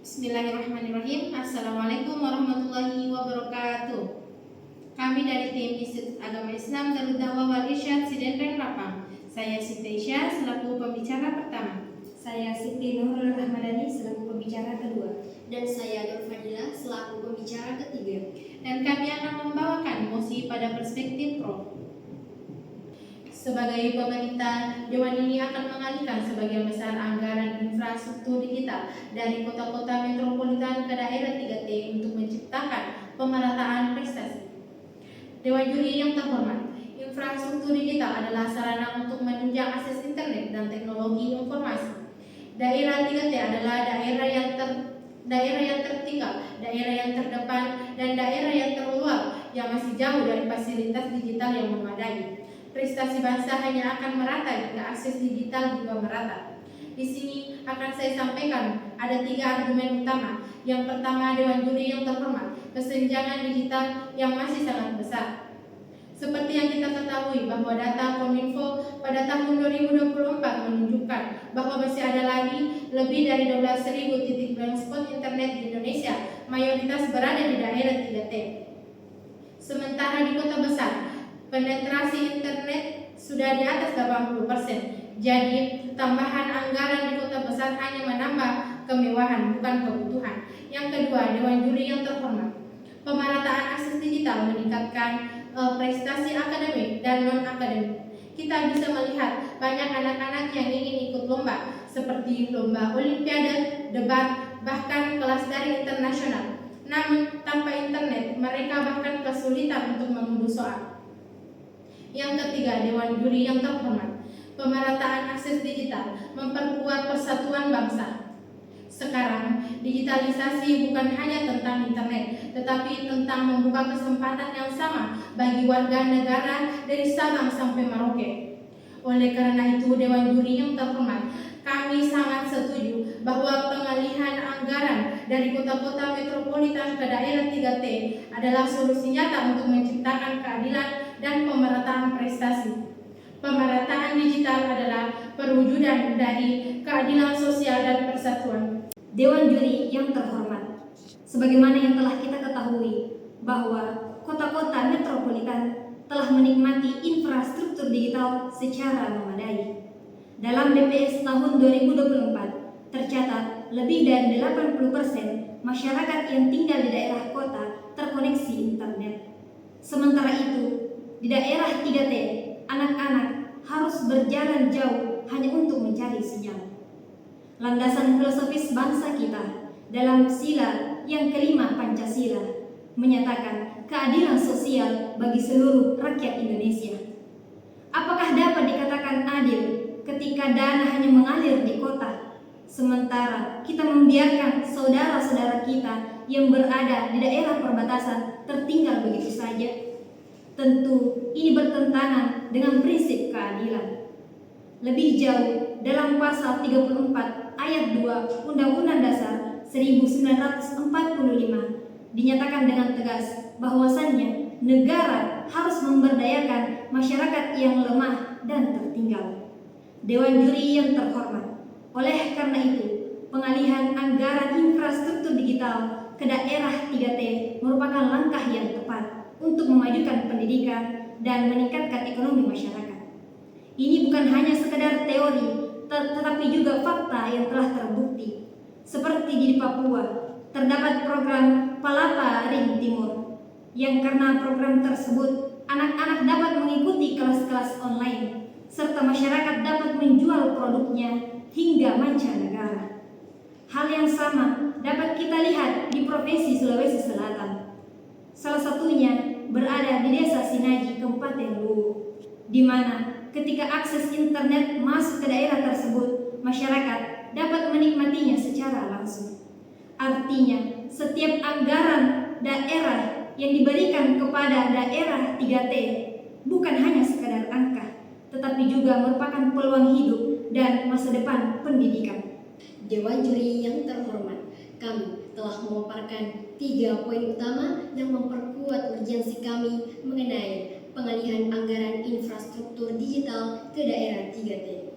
Bismillahirrahmanirrahim. Assalamualaikum warahmatullahi wabarakatuh. Kami dari tim Institut Agama Islam Darut Dakwah wal Irsyad Sidenren Rapang. Saya Siti Aisyah selaku pembicara pertama. Saya Siti Nurul Rahmadani selaku pembicara kedua. Dan saya Nur Fadila selaku pembicara ketiga. Dan kami akan membawakan mosi pada perspektif pro. Sebagai pemerintah, Dewan ini akan mengalihkan sebagian besar anggaran infrastruktur digital dari kota-kota metropolitan ke daerah 3T untuk menciptakan pemerataan prestasi. Dewan Juri yang terhormat, infrastruktur digital adalah sarana untuk menunjang akses internet dan teknologi informasi. Daerah 3T adalah daerah yang tertinggal, daerah yang terdepan, dan daerah yang terluar yang masih jauh dari fasilitas digital yang memadai. Prestasi bangsa hanya akan merata jika akses digital juga merata. Di sini akan saya sampaikan ada 3 argumen utama. Yang pertama, Dewan Juri yang terhormat, kesenjangan digital yang masih sangat besar. Seperti yang kita ketahui bahwa data Kominfo pada tahun 2024 menunjukkan bahwa masih ada lagi lebih dari 12.000 titik blank spot internet di Indonesia, mayoritas berada di daerah 3T. Sementara di kota besar, penetrasi internet sudah di atas 80%. Jadi, tambahan anggaran di kota besar hanya menambah kemewahan, bukan kebutuhan. Yang kedua, Dewan Juri yang terhormat, pemerataan akses digital meningkatkan prestasi akademik dan non-akademik. Kita bisa melihat banyak anak-anak yang ingin ikut lomba, seperti lomba olimpiade, debat, bahkan kelas daring internasional. Namun, tanpa internet, mereka bahkan kesulitan untuk mengunduh soal. Yang ketiga, Dewan Juri yang terhormat, pemerataan akses digital memperkuat persatuan bangsa. Sekarang, digitalisasi bukan hanya tentang internet, tetapi tentang membuka kesempatan yang sama bagi warga negara dari Sabang sampai Merauke. Oleh karena itu, Dewan Juri yang terhormat, kami sangat setuju bahwa pengalihan anggaran dari kota-kota metropolitan ke daerah 3T adalah solusi nyata untuk menciptakan keadilan dan pemerataan prestasi. Pemerataan digital adalah perwujudan dari keadilan sosial dan persatuan. Dewan Juri yang terhormat, sebagaimana yang telah kita ketahui bahwa kota-kota metropolitan telah menikmati infrastruktur digital secara memadai. Dalam BPS tahun 2024 tercatat lebih dari 80% masyarakat yang tinggal di daerah kota terkoneksi internet. Sementara itu, di daerah 3T, anak-anak harus berjalan jauh hanya untuk mencari sinyal. Landasan filosofis bangsa kita dalam sila yang kelima Pancasila menyatakan keadilan sosial bagi seluruh rakyat Indonesia. Apakah dapat dikatakan adil ketika dana hanya mengalir di kota, sementara kita membiarkan saudara-saudara kita yang berada di daerah perbatasan tertinggal begitu saja? Tentu ini bertentangan dengan prinsip keadilan. Lebih jauh, dalam pasal 34 ayat 2 Undang-Undang Dasar 1945 dinyatakan dengan tegas bahwasannya negara harus memberdayakan masyarakat yang lemah dan tertinggal. Dewan Juri yang terhormat, oleh karena itu, pengalihan anggaran infrastruktur digital ke daerah 3T merupakan langkah yang tepat untuk memajukan pendidikan dan meningkatkan ekonomi masyarakat. Ini bukan hanya sekedar teori, tetapi juga fakta yang telah terbukti. Seperti di Papua, terdapat program Palapa Ring Timur, yang karena program tersebut, anak-anak dapat mengikuti kelas-kelas online, serta masyarakat dapat menjual produknya hingga mancanegara. Hal yang sama dapat kita lihat di Provinsi Sulawesi Selatan. Salah satunya berada di Desa Sinaji, Kabupaten Luwu, di mana ketika akses internet masuk ke daerah tersebut, masyarakat dapat menikmatinya secara langsung. Artinya, setiap anggaran daerah yang diberikan kepada daerah 3T bukan hanya sekadar angka, tetapi juga merupakan peluang hidup dan masa depan pendidikan. Dewan Juri yang terhormat, kami telah memaparkan 3 poin utama yang memperkuat urgensi kami mengenai pengalihan anggaran infrastruktur digital ke daerah 3T.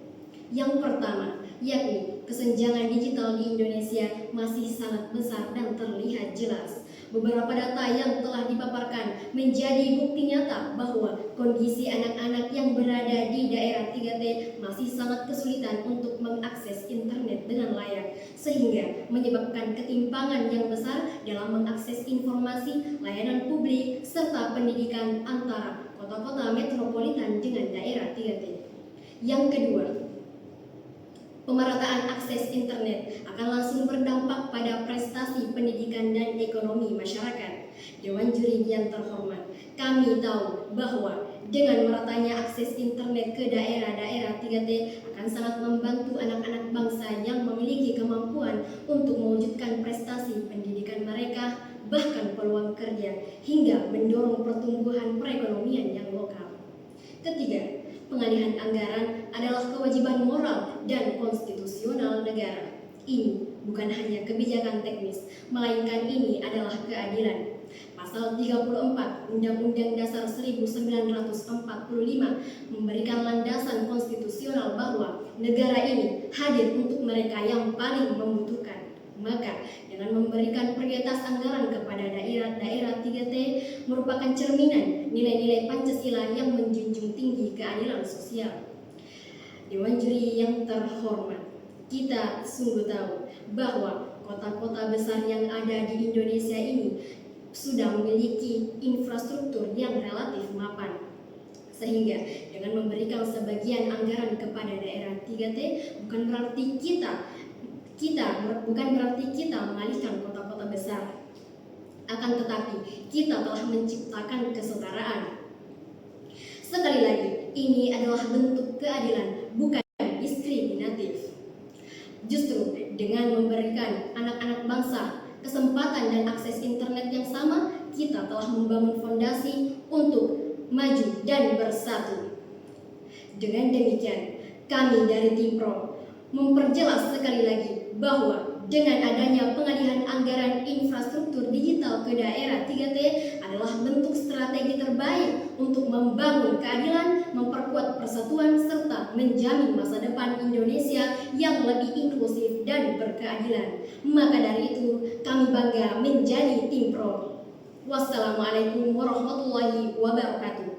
Yang pertama, yakni kesenjangan digital di Indonesia masih sangat besar dan terlihat jelas. Beberapa data yang telah dipaparkan menjadi bukti nyata bahwa kondisi anak-anak yang berada di daerah 3T masih sangat kesulitan untuk mengakses internet dengan layak, sehingga menyebabkan ketimpangan yang besar dalam mengakses informasi, layanan publik, serta pendidikan antara kota-kota metropolitan dengan daerah 3T. Yang kedua, pemerataan akses internet akan langsung berdampak pada prestasi pendidikan dan ekonomi masyarakat. Dewan Juri yang terhormat, kami tahu bahwa dengan meratanya akses internet ke daerah-daerah 3T akan sangat membantu anak-anak bangsa yang memiliki kemampuan untuk mewujudkan prestasi pendidikan mereka, bahkan peluang kerja, hingga mendorong pertumbuhan perekonomian yang lokal. Ketiga, pengalihan anggaran adalah kewajiban moral dan konstitusional negara. Ini bukan hanya kebijakan teknis, melainkan ini adalah keadilan. Pasal 34 Undang-Undang Dasar 1945 memberikan landasan konstitusional bahwa negara ini hadir untuk mereka yang paling membutuhkan. Maka dengan memberikan prioritas anggaran kepada daerah-daerah 3T merupakan cerminan nilai-nilai Pancasila yang menjunjung tinggi keadilan sosial. Dewan Juri yang terhormat, kita sungguh tahu bahwa kota-kota besar yang ada di Indonesia ini sudah memiliki infrastruktur yang relatif mapan. Sehingga dengan memberikan sebagian anggaran kepada daerah 3T bukan berarti kita mengalihkan kota-kota besar. Akan tetapi kita telah menciptakan kesetaraan. Sekali lagi, ini adalah bentuk keadilan, bukan diskriminatif. Justru dengan memberikan anak-anak bangsa kesempatan dan akses internet yang sama, kita telah membangun fondasi untuk maju dan bersatu. Dengan demikian, kami dari Timpro memperjelas sekali lagi bahwa dengan adanya pengalihan anggaran infrastruktur digital ke daerah 3T adalah bentuk strategi terbaik untuk membangun keadilan, memperkuat persatuan, serta menjamin masa depan Indonesia yang lebih inklusif dan berkeadilan. Maka dari itu, kami bangga menjadi Timpro. Wassalamualaikum warahmatullahi wabarakatuh.